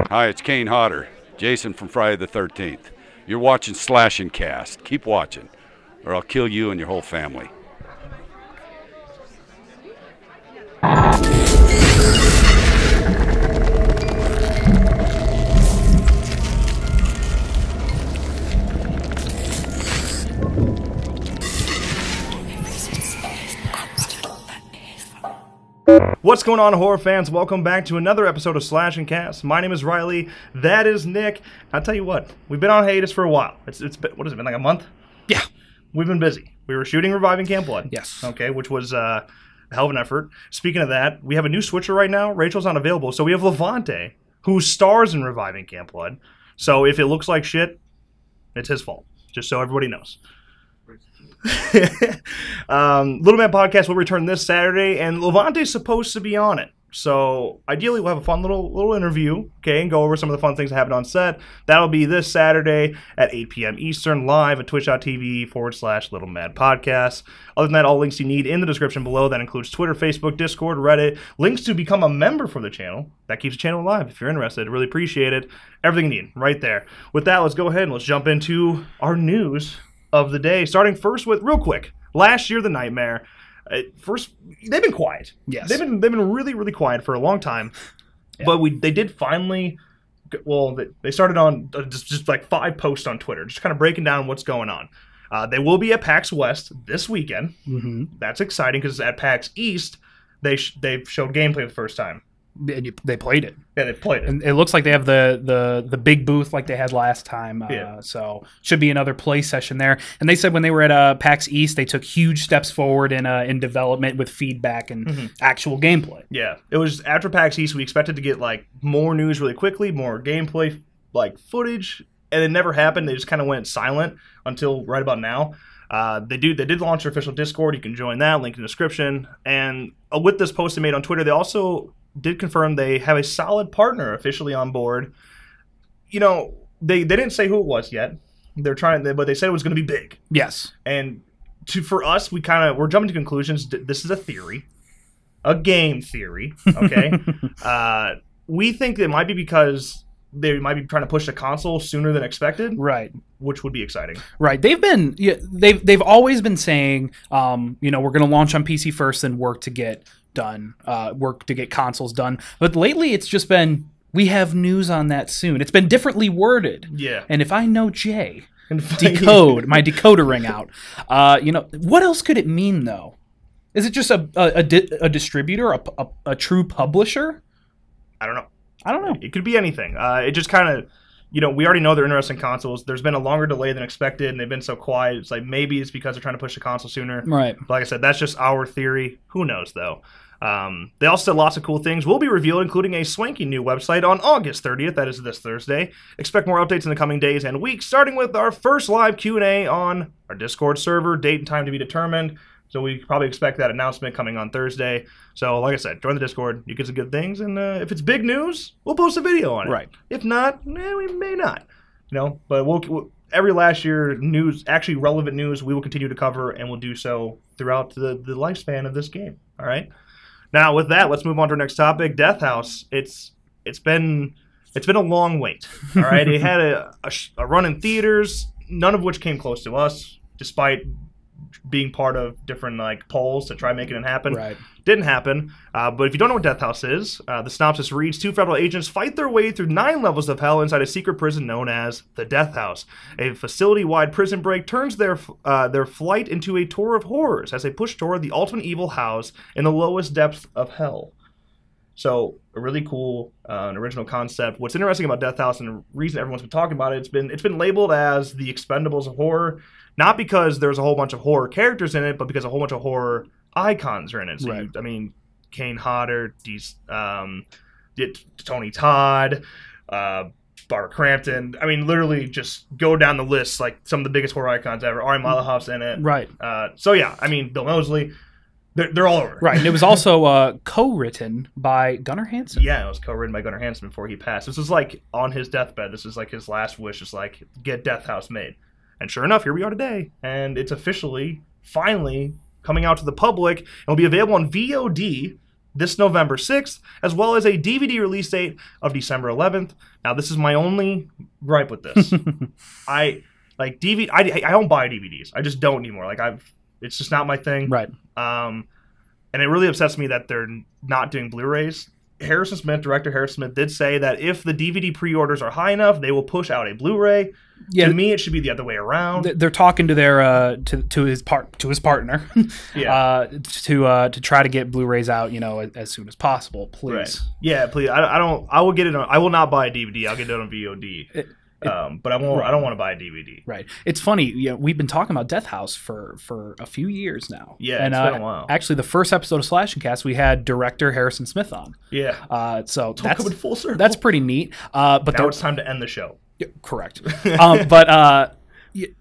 Hi, it's Kane Hodder, Jason from Friday the 13th. You're watching Slash and Cast. Keep watching, or I'll kill you and your whole family. What's going on, horror fans? Welcome back to another episode of Slash and Cast. My name is Riley. That is Nick. I'll tell you what, we've been on hiatus for a while. It's been, what has it been, like a month? Yeah. We've been busy. We were shooting Reviving Camp Blood. Yes. Okay, which was a hell of an effort. Speaking of that, we have a new switcher right now. Rachel's not available, so we have Levante, who stars in Reviving Camp Blood. So if it looks like shit, it's his fault, just so everybody knows. Little Man Podcast will return this Saturday, and Levante's supposed to be on it. So ideally, we'll have a fun little interview, okay, and go over some of the fun things that happened on set. That'll be this Saturday at 8 p.m. Eastern, live at twitch.tv/Little Mad Podcast. Other than that, all links you need in the description below. That includes Twitter, Facebook, Discord, Reddit, links to become a member for the channel. That keeps the channel alive. If you're interested, I really appreciate it. Everything you need right there. With that, let's go ahead and let's jump into our news of the day, starting first with, real quick, Last Year the Nightmare. First, they've been quiet. Yes, they've been really quiet for a long time. Yeah. But they did finally. Well, they started on just like 5 posts on Twitter, just kind of breaking down what's going on. They will be at PAX West this weekend. Mm-hmm. That's exciting because at PAX East they've showed gameplay for the first time. And they played it. Yeah, they played it. And it looks like they have the big booth like they had last time. Yeah. So should be another play session there. And they said when they were at PAX East, they took huge steps forward in development with feedback and actual gameplay. Yeah. It was after PAX East, we expected to get like more news really quickly, more gameplay like footage, and it never happened. They just kind of went silent until right about now. They did launch their official Discord. You can join that, link in the description. And with this post they made on Twitter, they also did confirm they have a solid partner officially on board. You know, they didn't say who it was yet. But they said it was going to be big. Yes. And for us, we're jumping to conclusions. This is a theory, a game theory. Okay. We think it might be because they might be trying to push the console sooner than expected. Right. Which would be exciting. Right. They've always been saying, we're going to launch on PC first, then work to get consoles done. But lately it's just been, we have news on that soon. It's been differently worded. Yeah. And if I know Jay, decode my decoder ring out. What else could it mean though? Is it just a distributor, a true publisher? I don't know. It could be anything. It just kind of, we already know they're interested in consoles. There's been a longer delay than expected, and they've been so quiet. It's like maybe it's because they're trying to push the console sooner. Right. But like I said, that's just our theory. Who knows, though? They also said lots of cool things will be revealed, including a swanky new website on August 30th. That is this Thursday. Expect more updates in the coming days and weeks, starting with our first live Q&A on our Discord server. Date and time to be determined. So we probably expect that announcement coming on Thursday. So like I said, join the Discord. You get some good things. And if it's big news, we'll post a video on it. Right. If not, we may not. But we'll every Last Year news, actually relevant news, we will continue to cover, and we'll do so throughout the lifespan of this game. All right. Now with that, let's move on to our next topic, Death House. It's been a long wait. All right. It had a run in theaters, none of which came close to us, despite being part of different polls to try making it happen. Right. Didn't happen. But if you don't know what Death House is, the synopsis reads: 2 federal agents fight their way through 9 levels of hell inside a secret prison known as the Death House. A facility-wide prison break turns their flight into a tour of horrors as they push toward the ultimate evil house in the lowest depths of hell. So a really cool, an original concept. What's interesting about Death House, and the reason everyone's been talking about it, it's been labeled as the Expendables of horror, not because there's a whole bunch of horror characters in it, but because a whole bunch of horror icons are in it. So right. Kane Hodder, Tony Todd, Barbara Crampton. Literally just go down the list, like some of the biggest horror icons ever. Ari Malahoff's in it. Right. Bill Moseley. They're all over. Right, and it was also co-written by Gunnar Hansen. Yeah, it was co-written by Gunnar Hansen before he passed. This was like on his deathbed. This is like his last wish, is like, get Death House made. And sure enough, here we are today. And it's officially, finally, coming out to the public. And will be available on VOD this November 6th, as well as a DVD release date of December 11th. Now, this is my only gripe with this. I don't buy DVDs. I just don't anymore. It's just not my thing. Right. And it really upsets me that they're not doing Blu-rays. Director Harrison Smith did say that if the DVD pre-orders are high enough, they will push out a Blu-ray. Yeah, to me, it should be the other way around. They're talking to their to his partner, to try to get Blu-rays out, as soon as possible. Please, right. Yeah, please. I will get it on. I will not buy a DVD. I'll get it on VOD. But I won't. Right. I don't want to buy a DVD. Right. It's funny. We've been talking about Death House for a few years now. Yeah, and, it's been a while. Actually, the first episode of Slash and Cast, we had director Harrison Smith on. Yeah. So it's that's coming full circle. That's pretty neat. But now it's time to end the show. Yeah, correct. But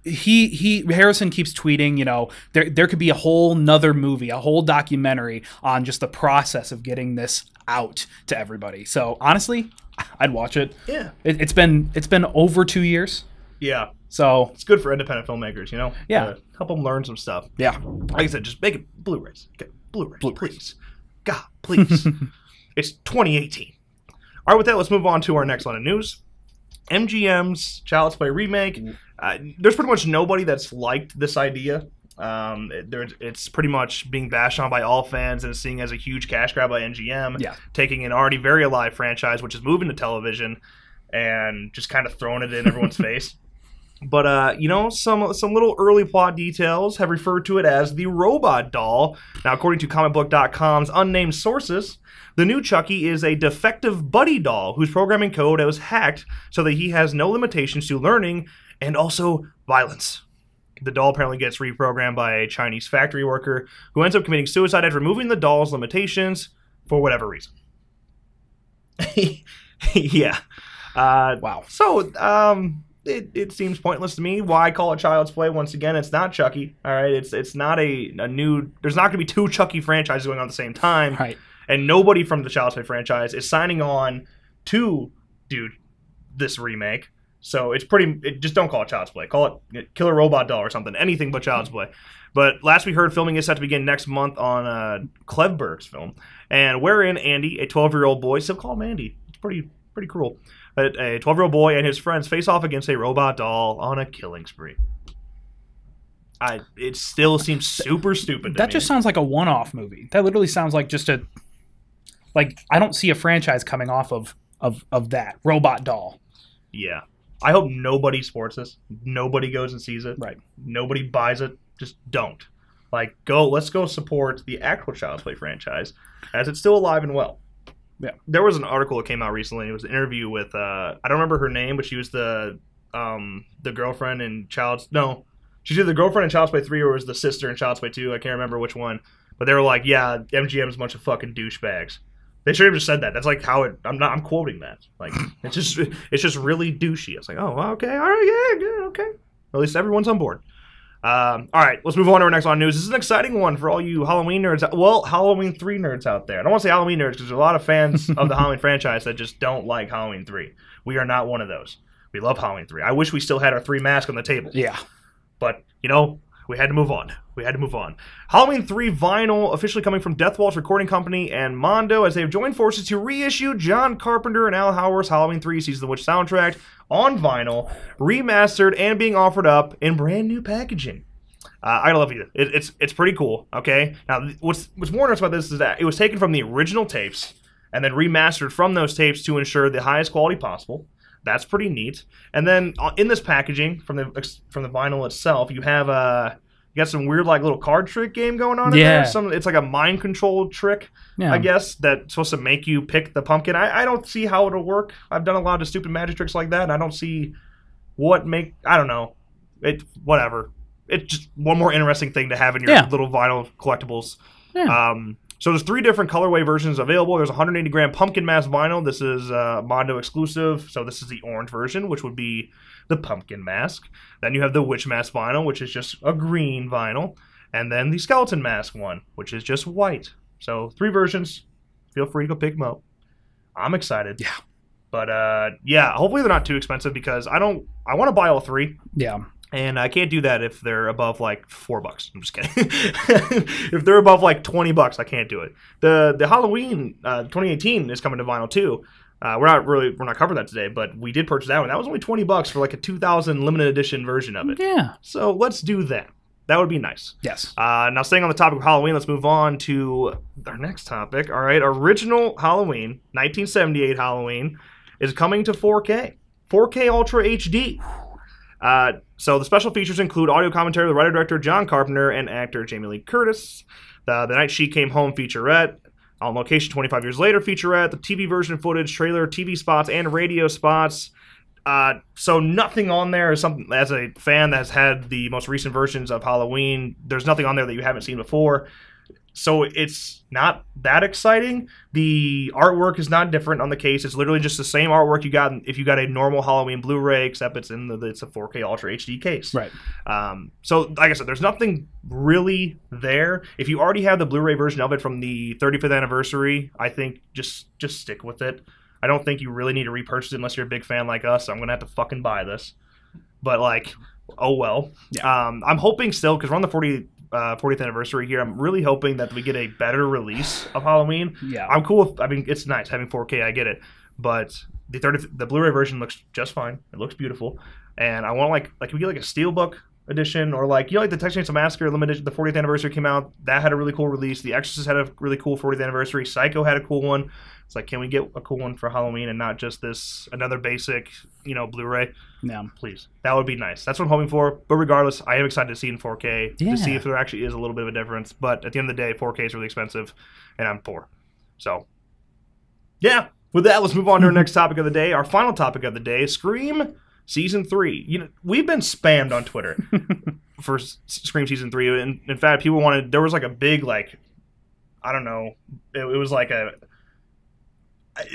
Harrison keeps tweeting. There could be a whole nother movie, a whole documentary on just the process of getting this out to everybody. So honestly, I'd watch it. Yeah. It's been over 2 years. Yeah. So it's good for independent filmmakers, Yeah. Help them learn some stuff. Yeah. Like I said, just make it Blu-rays. Okay. Blu-rays, please. God, please. It's 2018. All right, with that, let's move on to our next line of news. MGM's Child's Play remake. There's pretty much nobody that's liked this idea. It's pretty much being bashed on by all fans and seen as a huge cash grab by MGM, taking an already very alive franchise, which is moving to television, and just kind of throwing it in everyone's face. But, some little early plot details have referred to it as the robot doll. Now, according to comicbook.com's unnamed sources, the new Chucky is a defective buddy doll whose programming code was hacked so that he has no limitations to learning and also violence. The doll apparently gets reprogrammed by a Chinese factory worker who ends up committing suicide after removing the doll's limitations for whatever reason. Yeah. Wow. So, it seems pointless to me. Why call it Child's Play? Once again, it's not Chucky. All right, it's not a new. There's not going to be two Chucky franchises going on at the same time. Right. And nobody from the Child's Play franchise is signing on to do this remake. So it's just don't call it Child's Play. Call it Killer Robot Doll or something. Anything but Child's Play. But last we heard, filming is set to begin next month on Klevberg's film, and wherein Andy, a 12-year-old boy, still call him Andy. It's pretty cruel. But a 12-year-old boy and his friends face off against a robot doll on a killing spree. It still seems super stupid to me. That just sounds like a one-off movie. That literally sounds like just a... I don't see a franchise coming off of that. Robot doll. Yeah. I hope nobody supports this. Nobody goes and sees it. Right. Nobody buys it. Just don't. Let's go support the actual Child's Play franchise, as it's still alive and well. Yeah. There was an article that came out recently. It was an interview with I don't remember her name, but she was the girlfriend in she's either the girlfriend in Child's Play 3 or was the sister in Child's Play 2. I can't remember which one. But they were like, yeah, MGM's a bunch of fucking douchebags. They should have just said that. That's how it. I'm quoting that. It's just really douchey. It's oh, okay, all right, yeah, good, okay. At least everyone's on board. All right, let's move on to our next on news. This is an exciting one for all you Halloween nerds. Well, Halloween 3 nerds out there. I don't want to say Halloween nerds because there's a lot of fans of the Halloween franchise that just don't like Halloween 3. We are not one of those. We love Halloween 3. I wish we still had our 3 masks on the table. Yeah. But, we had to move on. Halloween 3 vinyl officially coming from Death Waltz Recording Company and Mondo as they have joined forces to reissue John Carpenter and Al Howarth's Halloween 3 Season of the Witch soundtrack on vinyl, remastered, and being offered up in brand new packaging. I love it. It's pretty cool, okay? Now, what's more interesting about this is that it was taken from the original tapes and then remastered from those tapes to ensure the highest quality possible. That's pretty neat. And then in this packaging from the vinyl itself, you have you got some weird little card trick game going on in there. It's like a mind control trick, I guess, that's supposed to make you pick the pumpkin. I don't see how it'll work. I've done a lot of stupid magic tricks like that, and I don't see I don't know. Whatever. It's just one more interesting thing to have in your little vinyl collectibles. Yeah. So there's 3 different colorway versions available. There's 180-gram pumpkin mask vinyl. This is Mondo exclusive. So this is the orange version, which would be the pumpkin mask. Then you have the witch mask vinyl, which is just a green vinyl. And then the skeleton mask one, which is just white. So 3 versions. Feel free to go pick them up. I'm excited. Yeah. But hopefully they're not too expensive because I want to buy all 3. Yeah. And I can't do that if they're above like $4. I'm just kidding. If they're above like $20, I can't do it. The Halloween 2018 is coming to vinyl too. We're not covering that today, but we did purchase that one. That was only $20 for like a 2000 limited edition version of it. Yeah. So let's do that. That would be nice. Yes. Now, staying on the topic of Halloween, let's move on to our next topic. All right, original Halloween, 1978 Halloween, is coming to 4K. 4K Ultra HD. So the special features include audio commentary of the writer-director John Carpenter and actor Jamie Lee Curtis. The Night She Came Home featurette. On location 25 years later featurette. The TV version footage, trailer, TV spots, and radio spots. So nothing on there is something, as a fan that has had the most recent versions of Halloween, there's nothing on there that you haven't seen before. So it's not that exciting. The artwork is not different on the case. It's literally just the same artwork you got if you got a normal Halloween Blu-ray, except it's a 4K Ultra HD case. Right. So like I said, there's nothing really there. If you already have the Blu-ray version of it from the 35th anniversary, I think just stick with it. I don't think you really need to repurchase it unless you're a big fan like us. So I'm gonna have to fucking buy this. But like, oh well. Yeah. I'm hoping still, because we're on the 40th anniversary here. I'm really hoping that we get a better release of Halloween. Yeah, I'm cool with, I mean, it's nice having 4K. I get it, but the Blu-ray version looks just fine. It looks beautiful, and I want like we get like a steelbook edition, or like, you know, like the Texas Chainsaw Massacre limited. The 40th anniversary came out. That had a really cool release. The Exorcist had a really cool 40th anniversary. Psycho had a cool one. It's like, can we get a cool one for Halloween and not just this another basic, you know, Blu-ray? Yeah, please. That would be nice. That's what I'm hoping for. But regardless, I am excited to see it in 4K to see if there actually is a little bit of a difference. But at the end of the day, 4K is really expensive, and I'm poor. So, yeah. With that, let's move on to our next topic of the day. Our final topic of the day: Scream Season 3. You know, we've been spammed on Twitter for Scream Season 3. In fact, people wanted. There was like a big, like, I don't know. It was like a.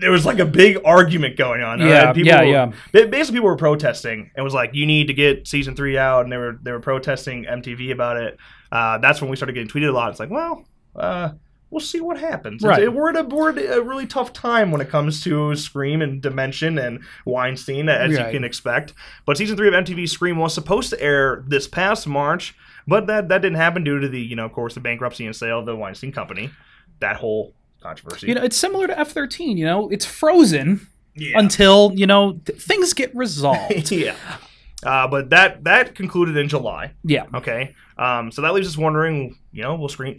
There was like a big argument going on. Yeah, Basically, people were protesting and was like, "You need to get Season 3 out," and they were protesting MTV about it. That's when we started getting tweeted a lot. It's like, well, we'll see what happens. Right. We're at a really tough time when it comes to Scream and Dimension and Weinstein, as you can expect. But Season 3 of MTV Scream was supposed to air this past March, but that didn't happen due to the, you know, of course, the bankruptcy and sale of the Weinstein Company. That whole controversy. You know, it's similar to F-13. You know, it's frozen until, you know, things get resolved. Yeah. But that concluded in July. Yeah. Okay. So that leaves us wondering, you know, will Scream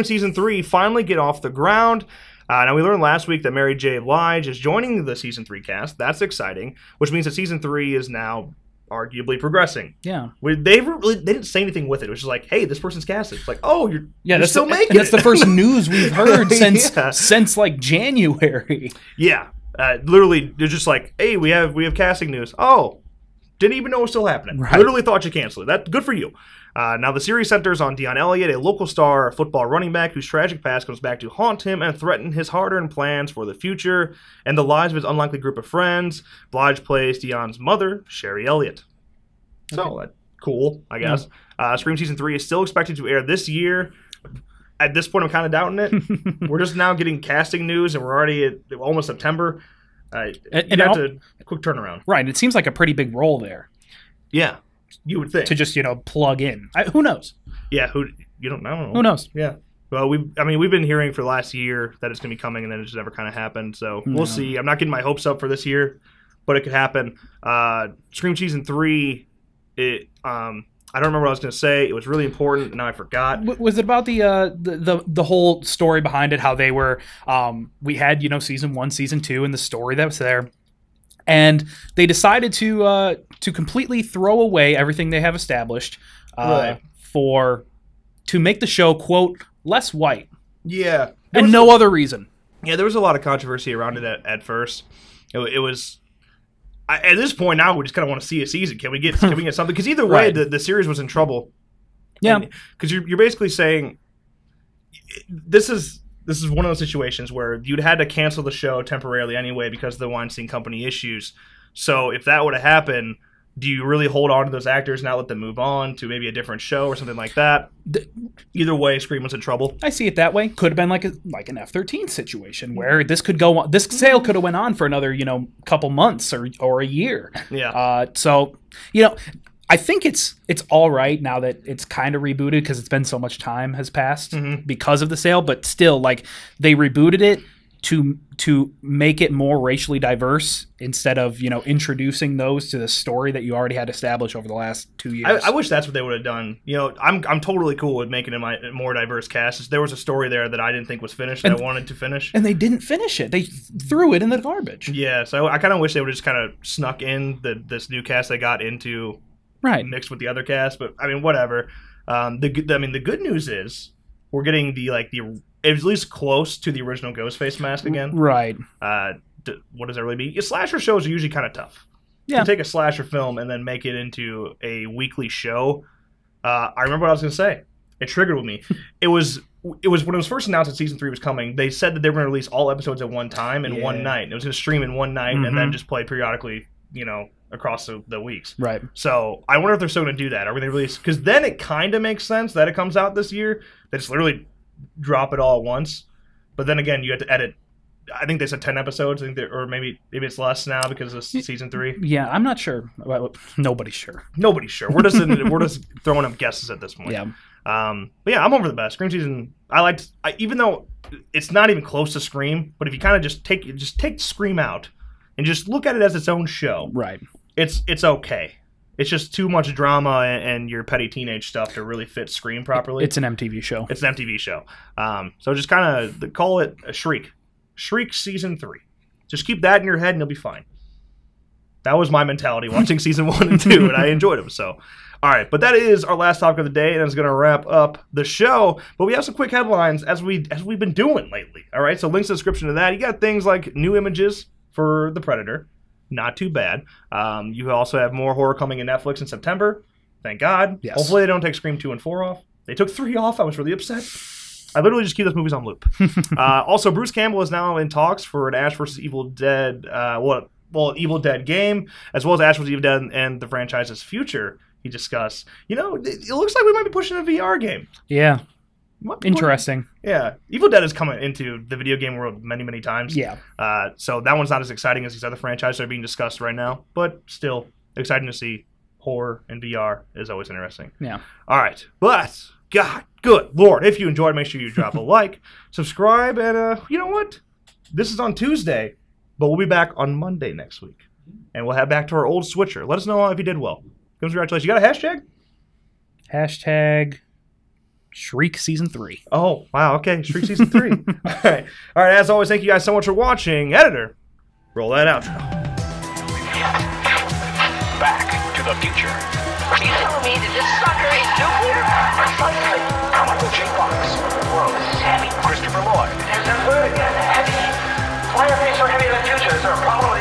Season 3 finally get off the ground? Now, we learned last week that Mary J. Blige is joining the Season 3 cast. That's exciting, which means that Season 3 is now arguably progressing. Yeah. They didn't say anything with it. It was just like, hey, this person's casted. It's like, oh, you're still making it. That's the first news we've heard since like January. Yeah. Literally, they're just like, hey, we have casting news. Oh, didn't even know it was still happening. Right. Literally thought you canceled it. That's good for you. Now, the series centers on Dion Elliott, a local star, a football running back whose tragic past comes back to haunt him and threaten his hard-earned plans for the future and the lives of his unlikely group of friends. Blige plays Dion's mother, Sherry Elliott. So, cool, I guess. Yeah. Scream Season 3 is still expected to air this year. At this point, I'm kind of doubting it. We're just now getting casting news, and we're already at almost September. That's a quick turnaround. Right, it seems like a pretty big role there. Yeah. You would think. To just, you know, plug in. Who knows? Yeah, I don't know. Who knows? Yeah. Well, we've been hearing for the last year that it's going to be coming, and then it just never kind of happened. So we'll see. I'm not getting my hopes up for this year, but it could happen. Scream Season 3, I don't remember what I was going to say. It was really important, and now I forgot. Was it about the whole story behind it, how they were, we had, you know, Season 1, Season 2, and the story that was there. And they decided to completely throw away everything they have established to make the show, quote, less white. Yeah. And no other reason. Yeah, there was a lot of controversy around it at first. It was... at this point now, we just kind of want to see a season. Can we get something? Because either way, the series was in trouble. Yeah. Because you're basically saying... This is one of those situations where you'd had to cancel the show temporarily anyway because of the Weinstein Company issues. So if that would have happened, Do you really hold on to those actors and not let them move on to maybe a different show or something like that? Either way, Scream was in trouble. I see it that way. Could have been like an F-13 situation where this could go on. This sale could have went on for another, couple months or a year. Yeah. So, I think it's all right now that it's kind of rebooted because it's been so much time has passed because of the sale. But still, like, they rebooted it to make it more racially diverse instead of introducing those to the story that you already had established over the last 2 years. I wish that's what they would have done. I'm totally cool with making a more diverse cast. There was a story there that I didn't think was finished that I wanted to finish, and they didn't finish it. They threw it in the garbage. Yeah, so I kind of wish they would have just kind of snuck in this new cast they got into mixed with the other cast. But I mean, whatever. The good news is we're getting the at least close to the original Ghostface mask again. Right. What does that really mean? Slasher shows are usually kind of tough. Yeah. To take a slasher film and then make it into a weekly show. I remember what I was going to say. It triggered with me. It was when it was first announced that season 3 was coming. They said that they were going to release all episodes at one time in one night. It was going to stream in one night and then just play periodically, across the weeks. Right. So I wonder if they're still going to do that. Are we going to release? Because then it kind of makes sense that it comes out this year. That it's literally drop it all at once, but then again, you have to edit. I think they said 10 episodes. I think or maybe it's less now because of season 3. Yeah, I'm not sure. Nobody's sure. Nobody's sure. We're just throwing up guesses at this point. Yeah. But yeah, I'm over the best. Scream season. Even though it's not even close to Scream, but if you kind of just take Scream out and just look at it as its own show, right? It's okay. It's just too much drama and your petty teenage stuff to really fit Scream properly. It's an MTV show. It's an MTV show. So just kind of call it a Shriek. Shriek season 3. Just keep that in your head and you'll be fine. That was my mentality watching season 1 and 2, and I enjoyed them. So, all right. But that is our last topic of the day, and it's going to wrap up the show. But we have some quick headlines as we've been doing lately. All right. So links in the description to that. You got things like new images for The Predator. Not too bad. You also have more horror coming in Netflix in September. Thank God. Yes. Hopefully they don't take Scream 2 and 4 off. They took 3 off. I was really upset. I literally just keep those movies on loop. Also, Bruce Campbell is now in talks for an Ash vs. Evil Dead, Evil Dead game, as well as Ash vs. Evil Dead and the franchise's future. He discussed. It looks like we might be pushing a VR game. Yeah. Interesting. Yeah. Evil Dead is coming into the video game world many, many times. Yeah. So that one's not as exciting as these other franchises that are being discussed right now, but still exciting to see. Horror and VR is always interesting. Yeah. All right. But, God, good Lord, if you enjoyed, make sure you drop a like, subscribe, and you know what? This is on Tuesday, but we'll be back on Monday next week. And we'll head back to our old switcher. Let us know if you did well. Congratulations. You got a hashtag? Hashtag Shriek Season 3. Oh, wow. Okay. Shriek Season 3. All right. All right. As always, thank you guys so much for watching. Editor, roll that outro. Back to the future. Are you telling me that this sucker is nuclear? Precisely. Michael J. Fox. Whoa, this is heavy. Christopher Lloyd. There's a word again. Heavy. Why are things so heavy in the future? Is there a problem with